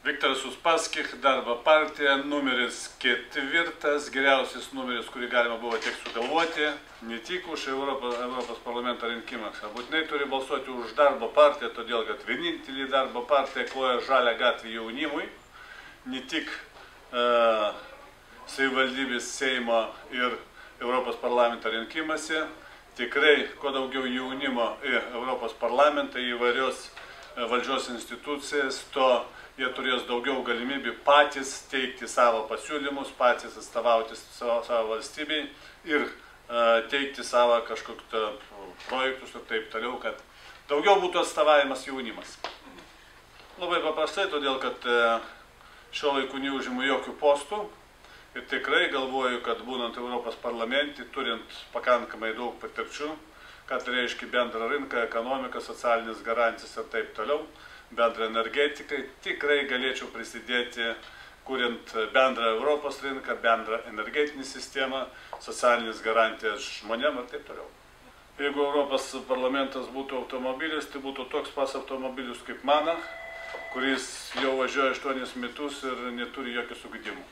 Viktoras Uspaskich, Darbo partija, numeris 4, geriausias numeris, kurį galima buvo tiek sugalvoti, ne tik už Europos parlamento rinkimams. Būtinai turi balsuoti už Darbo partiją, todėl kad vienintelį Darbo partiją kloja žalią gatvę jaunimui, ne tik savivaldybės, Seimo ir Europos parlamento rinkimuose. Tikrai, kuo daugiau jaunimo į Europos parlamentą, į įvairios valdžios institucijas, to jie turės daugiau galimybių patys teikti savo pasiūlymus, patys atstovauti savo valstybei ir teikti savo kažkokius projektus ir taip toliau, kad daugiau būtų atstovavimas jaunimas. Labai paprastai, todėl kad šiuo laiku neužimu jokių postų ir tikrai galvoju, kad būnant Europos parlamente, turint pakankamai daug patirčių, kad reiškia bendrą rinką, ekonomiką, socialinės garantijas ir taip toliau, bendrą energetikai, tikrai galėčiau prisidėti, kuriant bendrą Europos rinką, bendrą energetinį sistemą, socialinės garantijas žmonėm ir taip toliau. Jeigu Europos parlamentas būtų automobilis, tai būtų toks pas automobilius kaip mano, kuris jau važiuoja 8 metus ir neturi jokių sugedimų.